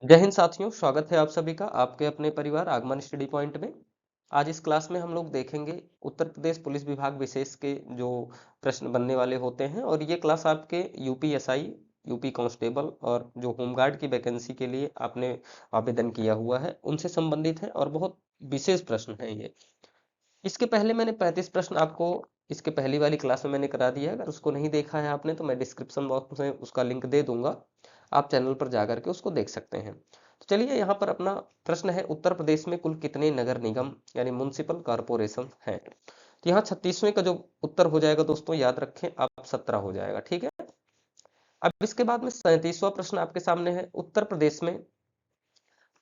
जय हिंद साथियों, स्वागत है आप सभी का आपके अपने परिवार आगमन स्टडी पॉइंट में। आज इस क्लास में हम लोग देखेंगे उत्तर प्रदेश पुलिस विभाग विशेष के जो प्रश्न बनने वाले होते हैं, और ये क्लास आपके यूपीएसआई, यूपी कांस्टेबल और जो होमगार्ड की वैकेंसी के लिए आपने आवेदन किया हुआ है उनसे संबंधित है, और बहुत विशेष प्रश्न है ये। इसके पहले मैंने 35 प्रश्न आपको इसके पहली वाली क्लास में मैंने करा दिया है। अगर उसको नहीं देखा है आपने तो मैं डिस्क्रिप्शन बॉक्स में उसका लिंक दे दूंगा, आप चैनल पर जाकर के उसको देख सकते हैं। तो चलिए, यहाँ पर अपना प्रश्न है, उत्तर प्रदेश में कुल कितने नगर निगम यानी म्युनिसिपल कॉरपोरेशन हैं? तो यहाँ 36वें का जो उत्तर हो जाएगा दोस्तों, याद रखें आप, 17 हो जाएगा। ठीक है। अब इसके बाद में 37वां प्रश्न आपके सामने है, उत्तर प्रदेश में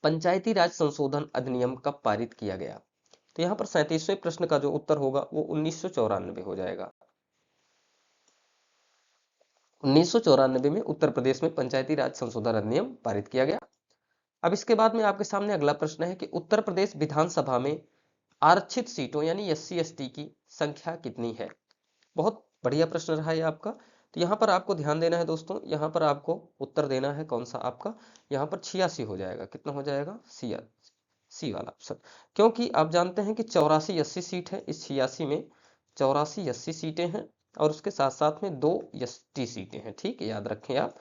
पंचायती राज संशोधन अधिनियम कब पारित किया गया? तो यहाँ पर 37वें प्रश्न का जो उत्तर होगा वो 1994 हो जाएगा। 1994 में उत्तर प्रदेश में पंचायती राज संशोधन अधिनियम पारित किया गया। अब इसके बाद में आपके सामने अगला प्रश्न है कि उत्तर प्रदेश विधानसभा में आरक्षित सीटों यानी एससी एसटी की संख्या कितनी है? बहुत बढ़िया प्रश्न रहा है आपका। तो यहाँ पर आपको ध्यान देना है दोस्तों, यहाँ पर आपको उत्तर देना है कौन सा आपका, यहाँ पर 86 हो जाएगा। कितना हो जाएगा? सी वाला ऑप्शन। क्योंकि आप जानते हैं कि 84-80 सीट है, इस 86 में 84-80 सीटें हैं, और उसके साथ साथ में 2 एसटी सीटें हैं। ठीक है, याद रखें आप,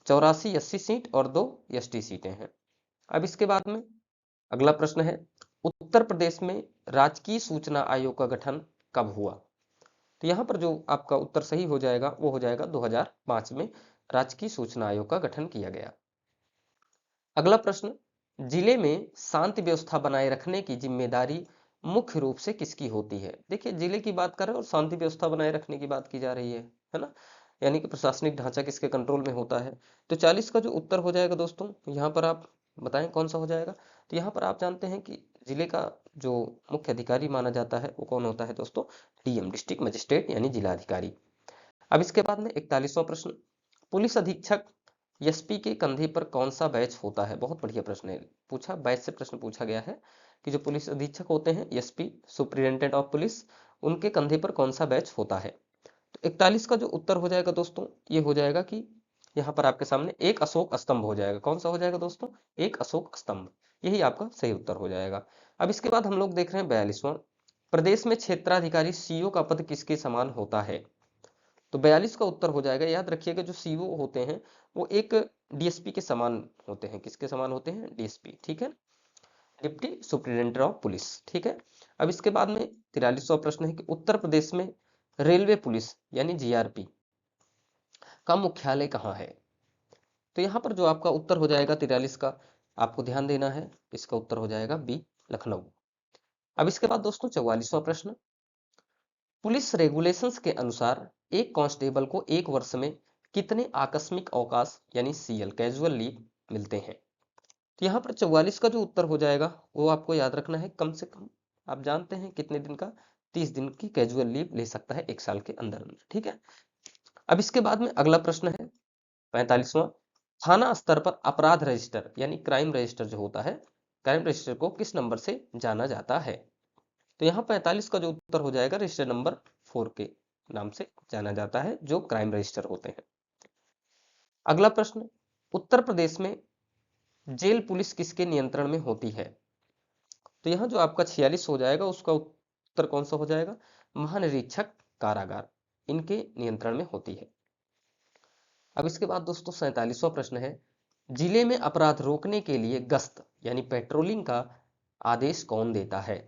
84-80 सीट और 2 एसटी सीटें हैं। अब इसके बाद में अगला प्रश्न है, उत्तर प्रदेश में राजकीय सूचना आयोग का गठन कब हुआ? तो यहाँ पर जो आपका उत्तर सही हो जाएगा वो हो जाएगा 2005 में राजकीय सूचना आयोग का गठन किया गया। अगला प्रश्न, जिले में शांति व्यवस्था बनाए रखने की जिम्मेदारी मुख्य रूप से किसकी होती है? देखिए, जिले की बात कर रहे हैं और शांति व्यवस्था बनाए रखने की बात की जा रही है ना। यानी कि प्रशासनिक ढांचा किसके कंट्रोल में होता है? तो 40 का जो उत्तर हो जाएगा दोस्तों, यहाँ पर आप बताएं कौन सा हो जाएगा। तो यहाँ पर आप जानते हैं कि जिले का जो मुख्य अधिकारी माना जाता है वो कौन होता है दोस्तों? डीएम, डिस्ट्रिक्ट मजिस्ट्रेट यानी जिलाधिकारी। अब इसके बाद में 41वां प्रश्न, पुलिस अधीक्षक एसपी के कंधे पर कौन सा बैच होता है? बहुत बढ़िया प्रश्न है, पूछा बैच से प्रश्न पूछा गया है कि जो पुलिस अधीक्षक होते हैं एसपी, सुप्रिटेंडेंट ऑफ पुलिस, उनके कंधे पर कौन सा बैच होता है? तो 41 का जो उत्तर हो जाएगा दोस्तों, ये हो जाएगा कि यहाँ पर आपके सामने एक अशोक स्तंभ हो जाएगा। कौन सा हो जाएगा दोस्तों? एक अशोक स्तंभ। यही आपका सही उत्तर हो जाएगा। अब इसके बाद हम लोग देख रहे हैं 42वां, प्रदेश में क्षेत्राधिकारी सीओ का पद किसके समान होता है? तो 42 का उत्तर हो जाएगा, याद रखिएगा, जो सीओ होते हैं वो एक डीएसपी के समान होते हैं। किसके समान होते हैं? डीएसपी। ठीक है, डिप्टी सुप्रिटेंडेंट ऑफ पुलिस। ठीक है। अब इसके बाद में 43वां प्रश्न है कि उत्तर प्रदेश में रेलवे पुलिस यानी जीआरपी का मुख्यालय कहाँ है? तो यहाँ पर जो आपका उत्तर हो जाएगा 43 का, आपको ध्यान देना है, इसका उत्तर हो जाएगा बी, लखनऊ। अब इसके बाद दोस्तों 44वां प्रश्न, पुलिस रेगुलेशंस के अनुसार एक कांस्टेबल को एक वर्ष में कितने आकस्मिक अवकाश यानी सीएल, कैजुअल लीव मिलते हैं? तो यहाँ पर 44 का जो उत्तर हो जाएगा वो आपको याद रखना है, कम से कम आप जानते हैं कितने दिन का? 30 दिन की कैजुअल लीव ले सकता है एक साल के अंदर अंदर। ठीक है। अब इसके बाद में अगला प्रश्न है 45वां, थाना स्तर पर अपराध रजिस्टर यानी क्राइम रजिस्टर जो होता है, क्राइम रजिस्टर को किस नंबर से जाना जाता है? तो यहाँ 45 का जो उत्तर हो जाएगा रजिस्टर नंबर 4 के नाम से जाना जाता है, जो क्राइम रजिस्टर होते हैं। अगला प्रश्न, उत्तर प्रदेश में जेल पुलिस किसके नियंत्रण में होती है? तो यहाँ जो आपका 46 हो जाएगा उसका उत्तर कौन सा हो जाएगा? महानिरीक्षक कारागार इनके नियंत्रण में होती है। अब इसके बाद दोस्तों 47वां प्रश्न है, जिले में अपराध रोकने के लिए गश्त यानी पेट्रोलिंग का आदेश कौन देता है?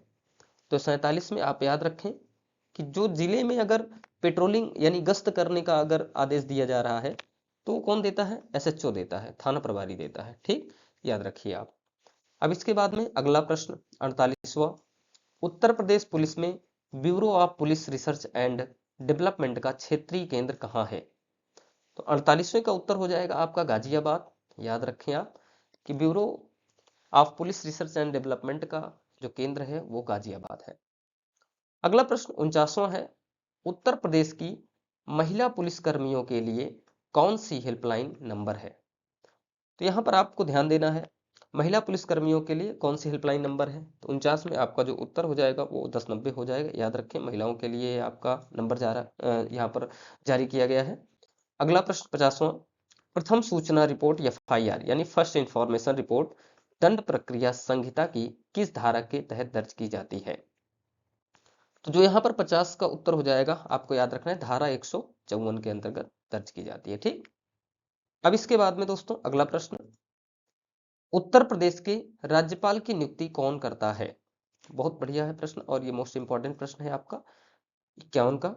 तो 47 में आप याद रखें कि जो जिले में अगर पेट्रोलिंग यानी गश्त करने का अगर आदेश दिया जा रहा है तो वो कौन देता है? एसएचओ देता है, थाना प्रभारी देता है। ठीक, याद रखिए आप। अब इसके बाद में अगला प्रश्न 48वां, उत्तर प्रदेश पुलिस में bureau of police research and development का क्षेत्रीय केंद्र कहाँ है? तो 48वें का उत्तर हो जाएगा आपका गाजियाबाद। याद रखें आप कि bureau of police research and development का जो केंद्र है वो गाजियाबाद है। अगला प्रश्न 49वां है, उत्तर प्रदेश की महिला पुलिस कर्मियों के लिए कौन सी हेल्पलाइन नंबर है? तो यहाँ पर आपको ध्यान देना है, महिला पुलिस कर्मियों के लिए कौन सी हेल्पलाइन नंबर है? तो 49 में आपका जो उत्तर हो जाएगा वो 1090 हो जाएगा। याद रखें, महिलाओं के लिए आपका नंबर यहाँ पर जारी किया गया है। अगला प्रश्न 50वां, प्रथम सूचना रिपोर्ट FIR यानी फर्स्ट इंफॉर्मेशन रिपोर्ट दंड प्रक्रिया संहिता की किस धारा के तहत दर्ज की जाती है? तो जो यहाँ पर 50 का उत्तर हो जाएगा, आपको याद रखना है धारा 154 के अंतर्गत दर्ज की जाती है। ठीक, अब इसके बाद में दोस्तों अगला प्रश्न, उत्तर प्रदेश के राज्यपाल की नियुक्ति कौन करता है? बहुत बढ़िया है प्रश्न और ये मोस्ट इंपॉर्टेंट प्रश्न है आपका 51 का।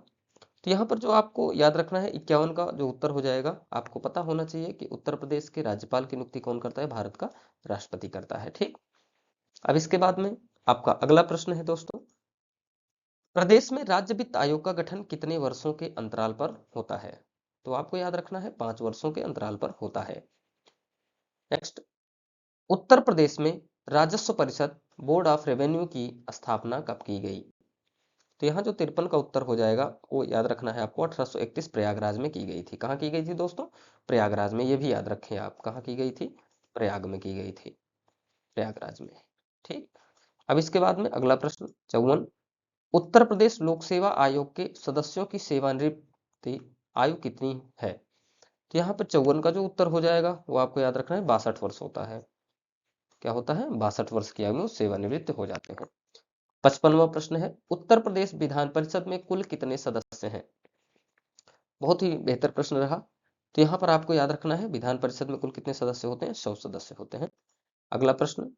तो यहाँ पर जो आपको याद रखना है 51 का जो उत्तर हो जाएगा, आपको पता होना चाहिए कि उत्तर प्रदेश के राज्यपाल की नियुक्ति कौन करता है? भारत का राष्ट्रपति करता है। ठीक, अब इसके बाद में आपका अगला प्रश्न है दोस्तों, प्रदेश में राज्य वित्त आयोग का गठन कितने वर्षों के अंतराल पर होता है? तो आपको याद रखना है 5 वर्षों के अंतराल पर होता है। नेक्स्ट, उत्तर प्रदेश में राजस्व परिषद बोर्ड ऑफ रेवेन्यू की स्थापना कब की गई? तो यहाँ जो 53 का उत्तर हो जाएगा वो याद रखना है आपको 1831 प्रयागराज में की गई थी। कहाँ की गई थी दोस्तों? प्रयागराज में। ये भी याद रखें आप, कहाँ की गई थी? प्रयाग में की गई थी, प्रयागराज में। ठीक, अब इसके बाद में अगला प्रश्न 54, उत्तर प्रदेश लोक सेवा आयोग के सदस्यों की सेवानिवृत्ति आयु कितनी है? तो यहाँ पर 54 का जो उत्तर हो जाएगा वो आपको याद रखना है 62 वर्ष होता है। क्या होता है? 62 वर्ष की आयु में सेवानिवृत्त हो जाते हैं। 55वां प्रश्न है, उत्तर प्रदेश विधान परिषद में कुल कितने सदस्य हैं? बहुत ही बेहतर प्रश्न रहा। तो यहाँ पर आपको याद रखना है विधान परिषद में कुल कितने सदस्य होते हैं? 100 सदस्य होते हैं। अगला प्रश्न,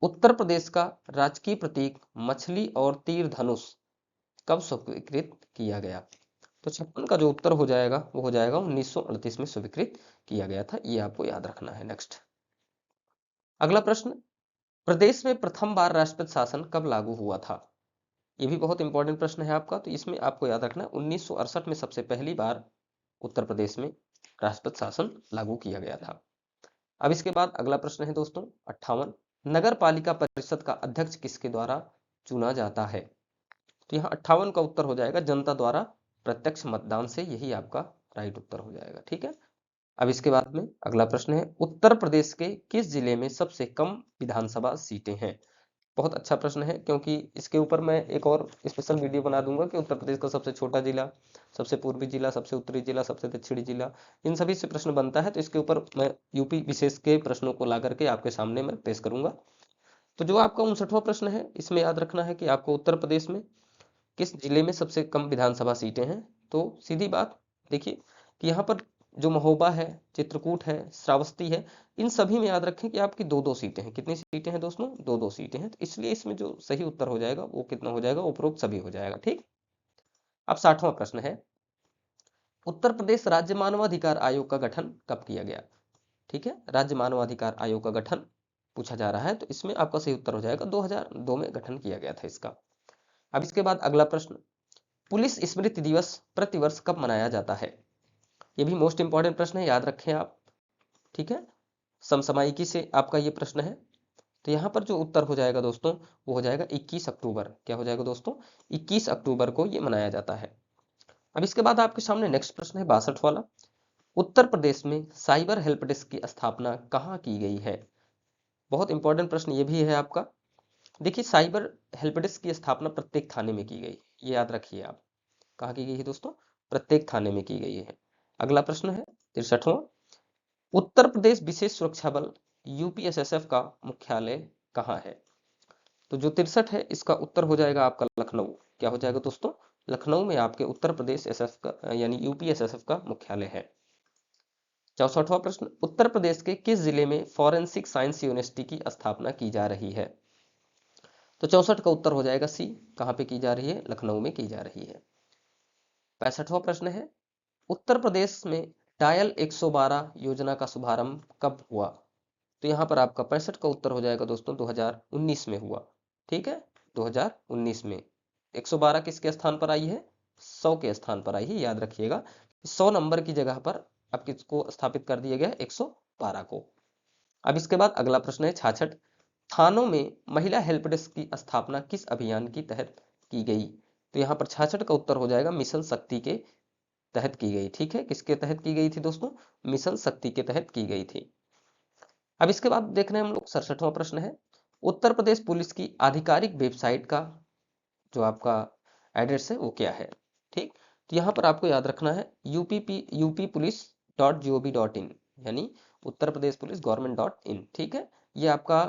उत्तर प्रदेश का राजकीय प्रतीक मछली और तीर धनुष कब स्वीकृत किया गया? तो 56 का जो उत्तर हो जाएगा वो हो जाएगा 1938 में स्वीकृत किया गया था। ये आपको याद रखना है। नेक्स्ट, अगला प्रश्न, प्रदेश में प्रथम बार राष्ट्रपति शासन कब लागू हुआ था? ये भी बहुत इंपॉर्टेंट प्रश्न है आपका। तो इसमें आपको याद रखना है 1968 में सबसे पहली बार उत्तर प्रदेश में राष्ट्रपति शासन लागू किया गया था। अब इसके बाद अगला प्रश्न है दोस्तों 58, नगर पालिका परिषद का अध्यक्ष किसके द्वारा चुना जाता है? तो यहाँ 58 का उत्तर हो जाएगा जनता द्वारा प्रत्यक्ष मतदान से। यही आपका राइट उत्तर हो जाएगा। ठीक है, अब इसके बाद में अगला प्रश्न है, उत्तर प्रदेश के किस जिले में सबसे कम विधानसभा सीटें हैं? बहुत अच्छा प्रश्न है, क्योंकि इसके ऊपर मैं एक और स्पेशल वीडियो बना दूंगा कि उत्तर प्रदेश का सबसे छोटा जिला, सबसे पूर्वी जिला, सबसे उत्तरी जिला, सबसे दक्षिणी जिला, इन सभी से प्रश्न बनता है। तो इसके ऊपर मैं यूपी विशेष के प्रश्नों को ला करके आपके सामने मैं पेश करूंगा। तो जो आपका 59वां प्रश्न है, इसमें याद रखना है कि आपको उत्तर प्रदेश में किस जिले में सबसे कम विधानसभा सीटें हैं? तो सीधी बात देखिए कि यहाँ पर जो महोबा है, चित्रकूट है, श्रावस्ती है, इन सभी में याद रखें कि आपकी 2-2 सीटें हैं। कितनी सीटें हैं दोस्तों? 2-2 सीटें हैं। तो इसलिए इसमें जो सही उत्तर हो जाएगा वो कितना हो जाएगा? उपरोक्त सभी हो जाएगा। ठीक, अब 60वां प्रश्न है, उत्तर प्रदेश राज्य मानवाधिकार आयोग का गठन कब किया गया? ठीक है, राज्य मानवाधिकार आयोग का गठन पूछा जा रहा है। तो इसमें आपका सही उत्तर हो जाएगा 2002 में गठन किया गया था इसका। अब इसके बाद अगला प्रश्न, पुलिस स्मृति दिवस प्रतिवर्ष कब मनाया जाता है? ये भी मोस्ट इंपॉर्टेंट प्रश्न है, याद रखें आप। ठीक है, समसामयिकी से आपका ये प्रश्न है। तो यहाँ पर जो उत्तर हो जाएगा दोस्तों वो हो जाएगा 21 अक्टूबर। क्या हो जाएगा दोस्तों? 21 अक्टूबर को ये मनाया जाता है। अब इसके बाद आपके सामने नेक्स्ट प्रश्न है 62 वाला, उत्तर प्रदेश में साइबर हेल्प डेस्क की स्थापना कहाँ की गई है? बहुत इंपॉर्टेंट प्रश्न ये भी है आपका। देखिए, साइबर हेल्प डेस्क की स्थापना प्रत्येक थाने में की गई, ये याद रखिए आप। कहाँ की गई है दोस्तों? प्रत्येक थाने में की गई है। अगला प्रश्न है 63वां, उत्तर प्रदेश विशेष सुरक्षा बल यूपीएसएसएफ का मुख्यालय कहाँ है? तो जो 63 है इसका उत्तर हो जाएगा आपका लखनऊ। क्या हो जाएगा दोस्तों? लखनऊ में आपके उत्तर प्रदेश एसएफ का यानी यूपीएसएसएफ का मुख्यालय है। 64वां प्रश्न, उत्तर प्रदेश के किस जिले में फॉरेंसिक साइंस यूनिवर्सिटी की स्थापना की जा रही है? तो 64 का उत्तर हो जाएगा सी। कहाँ पे की जा रही है? लखनऊ में की जा रही है। 65वां प्रश्न है, उत्तर प्रदेश में डायल 112 योजना का शुभारंभ कब हुआ? तो यहाँ पर आपका 65 का उत्तर हो जाएगा दोस्तों 2019 में हुआ। ठीक है, 2019 में 112 किसके स्थान पर आई है? 100 के स्थान पर आई है। याद रखिएगा 100 नंबर की जगह पर अब किसको स्थापित कर दिया गया? 112 को। अब इसके बाद अगला प्रश्न है 66, थानों में महिला हेल्प डेस्क की स्थापना किस अभियान की तहत की गई? तो यहाँ पर 66 का उत्तर हो जाएगा मिशन शक्ति के तहत की गई। ठीक है, किसके तहत की गई थी दोस्तों? मिशन शक्ति के तहत की गई थी। अब इसके बाद देख रहे हैं हम लोग 67वां प्रश्न है, उत्तर प्रदेश पुलिस की आधिकारिक वेबसाइट का जो आपका एड्रेस है वो क्या है? ठीक, तो यहाँ पर आपको याद रखना है यूपी पुलिस .gov.in। यानी उत्तर प्रदेश पुलिस गवर्नमेंट.इन, ठीक है। ये आपका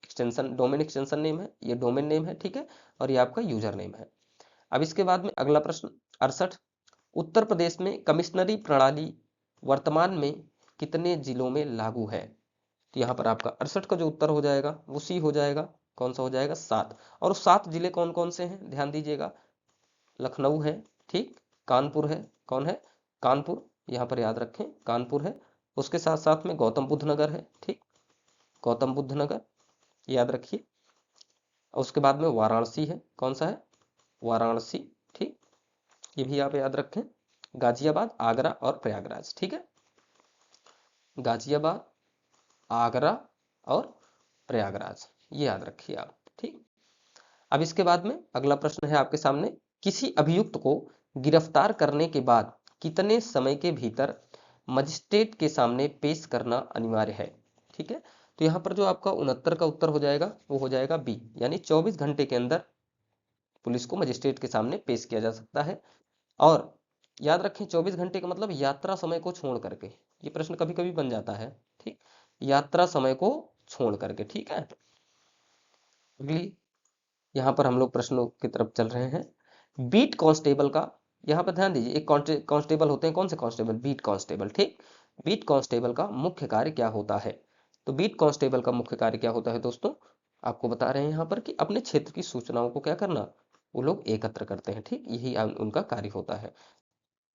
एक्सटेंशन, डोमेन एक्सटेंशन नेम है, ये डोमेन नेम है, ठीक है, और ये आपका यूजर नेम है। अब इसके बाद में अगला प्रश्न 68, उत्तर प्रदेश में कमिश्नरी प्रणाली वर्तमान में कितने जिलों में लागू है? तो यहाँ पर आपका 68 का जो उत्तर हो जाएगा वो सी हो जाएगा। कौन सा हो जाएगा? 7। और 7 जिले कौन कौन से हैं? ध्यान दीजिएगा, लखनऊ है, ठीक, कानपुर है, कौन है? कानपुर, यहाँ पर याद रखें कानपुर है, उसके साथ साथ में गौतम बुद्ध नगर है, ठीक, गौतम बुद्ध नगर याद रखिए। और उसके बाद में वाराणसी है, कौन सा है? वाराणसी, ठीक, ये भी आप याद रखें। गाजियाबाद, आगरा और प्रयागराज, ठीक है, गाजियाबाद, आगरा और प्रयागराज, ये याद रखिए आप, ठीक। अब इसके बाद में अगला प्रश्न है आपके सामने, किसी अभियुक्त को गिरफ्तार करने के बाद कितने समय के भीतर मजिस्ट्रेट के सामने पेश करना अनिवार्य है? ठीक है, तो यहाँ पर जो आपका 69 का उत्तर हो जाएगा वो हो जाएगा बी, यानी 24 घंटे के अंदर पुलिस को मजिस्ट्रेट के सामने पेश किया जा सकता है। और याद रखें 24 घंटे का मतलब यात्रा समय को छोड़ करके, ये प्रश्न कभी कभी बन जाता है, ठीक, यात्रा समय को छोड़ करके, ठीक है। अगली यहाँ पर हम लोग प्रश्नों की तरफ चल रहे हैं। बीट कांस्टेबल का, यहाँ पर ध्यान दीजिए, एक कांस्टेबल होते हैं, कौन से कांस्टेबल? बीट कांस्टेबल, ठीक। बीट कांस्टेबल का मुख्य कार्य क्या होता है? तो बीट कांस्टेबल का मुख्य कार्य क्या होता है दोस्तों? आपको बता रहे हैं यहाँ पर कि अपने क्षेत्र की सूचनाओं को क्या करना, वो लोग एकत्र करते हैं, ठीक, यही उनका कार्य होता है।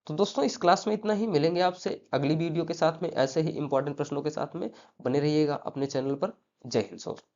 तो दोस्तों इस क्लास में इतना ही, मिलेंगे आपसे अगली वीडियो के साथ में ऐसे ही इंपॉर्टेंट प्रश्नों के साथ में। बने रहिएगा अपने चैनल पर। जय हिंद।